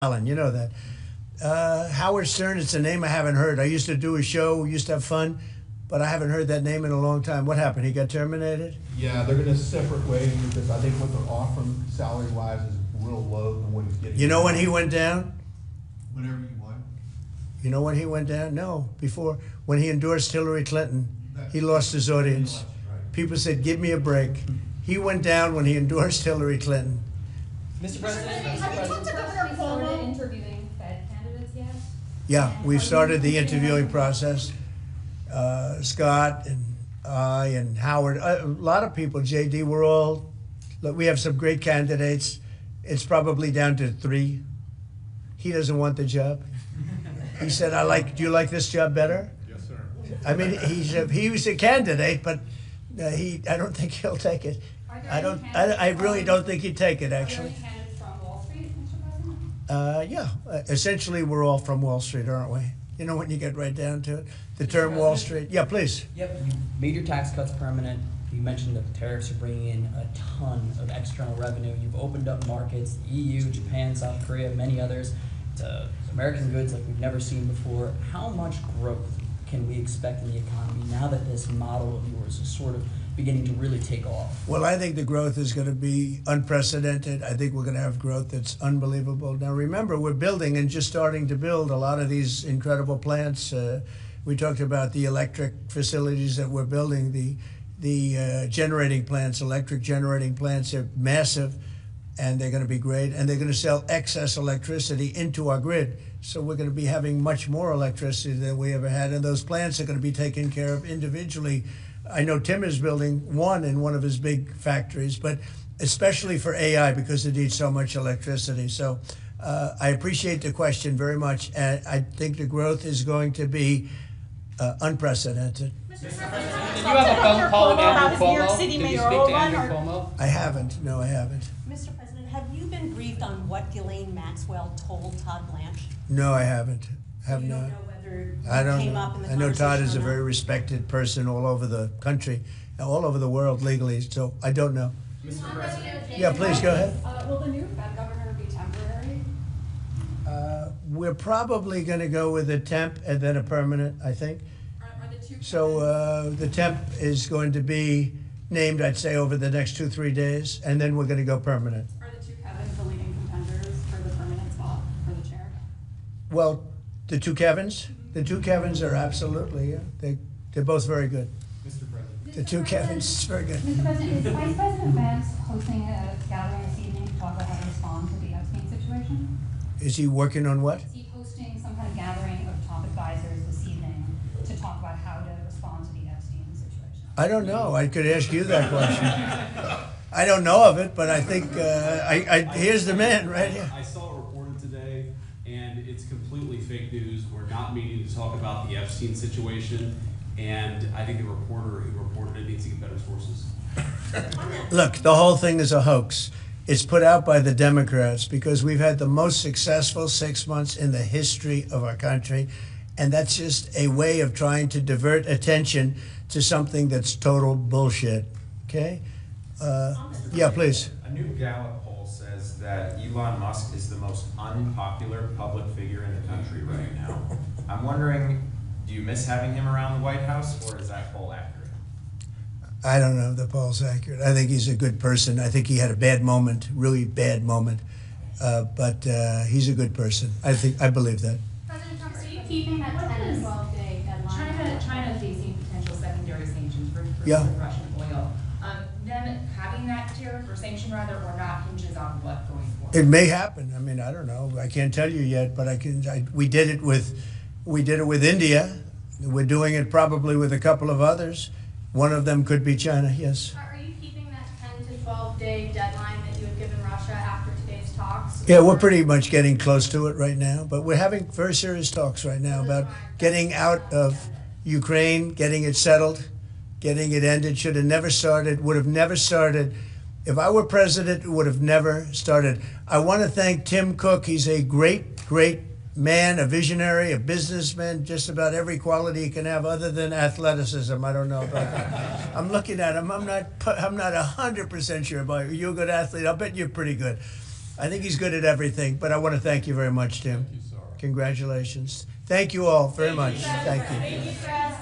Allen, you know that. Howard Stern, it's a name I haven't heard. I used to do a show, we used to have fun, but I haven't heard that name in a long time. What happened? He got terminated? Yeah, they're going to separate ways because I think what they're offering salary-wise is real low than what he's getting. You know when he went down? Whenever you want. You know when he went down? No, before. When he endorsed Hillary Clinton, he lost his audience. People said, give me a break. He went down when he endorsed Hillary Clinton. Mr. President, Have you talked to Governor started Cuomo? interviewing Fed candidates yet? Yeah, we've started the interviewing process. Scott and I and Howard, a lot of people, JD, look, we have some great candidates. It's probably down to 3. He doesn't want the job. He said, do you like this job better? Yes, sir. I mean, he was a candidate, but I don't think he'll take it. I really don't think he'd take it, actually. Are there any candidates from Wall Street, Mr. President? Yeah, essentially we're all from Wall Street, aren't we? You know, when you get right down to it, the term Wall Street. Yeah, please. Yep, you made your tax cuts permanent. You mentioned that the tariffs are bringing in a ton of external revenue. You've opened up markets, the EU, Japan, South Korea, many others, to American goods like we've never seen before. How much growth can we expect in the economy now that this model of yours is sort of beginning to really take off? Well, I think the growth is going to be unprecedented. I think we're going to have growth that's unbelievable. Now, remember, we're building and just starting to build a lot of these incredible plants. We talked about the electric facilities that we're building, the generating plants, electric generating plants are massive, and they're going to be great. And they're going to sell excess electricity into our grid. So we're going to be having much more electricity than we ever had. And those plants are going to be taken care of individually. I know Tim is building one in one of his big factories, but especially for AI because it needs so much electricity. So I appreciate the question very much. And I think the growth is going to be unprecedented. Mr. President, Did you have a phone call with Andrew New York Cuomo? City Did you Mayor speak to Oban, Andrew or- Cuomo? I haven't. No, I haven't. Mr. President, have you been briefed on what Ghislaine Maxwell told Todd Blanche? No, I haven't. Have You not. don't know whether I it don't came know. up in the I know Todd conversation is a or very not? respected person all over the country, all over the world legally, so I don't know. Mr. President. Yeah, please, go ahead. Will the new Fed governor be temporary? We're probably going to go with a temp and then a permanent, I think. Are the two So the temp is going to be named, I'd say, over the next 2-3 days, and then we're going to go permanent. Are the two Kevins the leading contenders for the permanent spot for the chair? Well, the two Kevins? The two Kevins are absolutely, yeah. They're both very good. Mr. President. The two Kevins, very good. Mr. President, is Vice President Vance hosting a gathering this evening to talk about how to respond to the Epstein situation? Is he working on what? Is he hosting some kind of gathering of top advisors this evening to talk about how to respond to the Epstein situation? I don't know. I could ask you that question. I don't know of it, but I think here's the man right here. I saw it reported today, and it's completely fake news. We're not meeting to talk about the Epstein situation, and I think the reporter who reported it needs to get better sources. Look, the whole thing is a hoax. It's put out by the Democrats because we've had the most successful 6 months in the history of our country, and that's just a way of trying to divert attention to something that's total bullshit. Okay? Yeah, please. A new Gallup poll says that Elon Musk is the most unpopular public figure in the country right now. I'm wondering, do you miss having him around the White House, or is that poll accurate? I don't know if the poll's accurate. I think he's a good person. I think he had a bad moment, really bad moment, but he's a good person. I believe that. President Trump, are you keeping that 10 and 12-day deadline? China facing potential secondary sanctions for Yeah. Russian oil. Them having that tariff or sanction rather or not hinges on what going forward. It may happen. I mean, I don't know. I can't tell you yet, but we did it with India. We're doing it probably with a couple of others. One of them could be China. Yes. Are you keeping that 10 to 12-day deadline that you had given Russia after today's talks? Yeah, we're pretty much getting close to it right now, but we're having very serious talks right now about getting out of Ukraine, getting it settled, getting it ended. Should have never started, would have never started. If I were president, it would have never started. I want to thank Tim Cook. He's a great, great man, a visionary, a businessman, just about every quality he can have other than athleticism. I don't know about that. I'm looking at him. I'm not 100% sure about you. You're a good athlete. I'll bet you're pretty good. I think he's good at everything, but I want to thank you very much, Tim. Thank you, sir. Congratulations. Thank you all very much. Thank you. Thank you, Fred.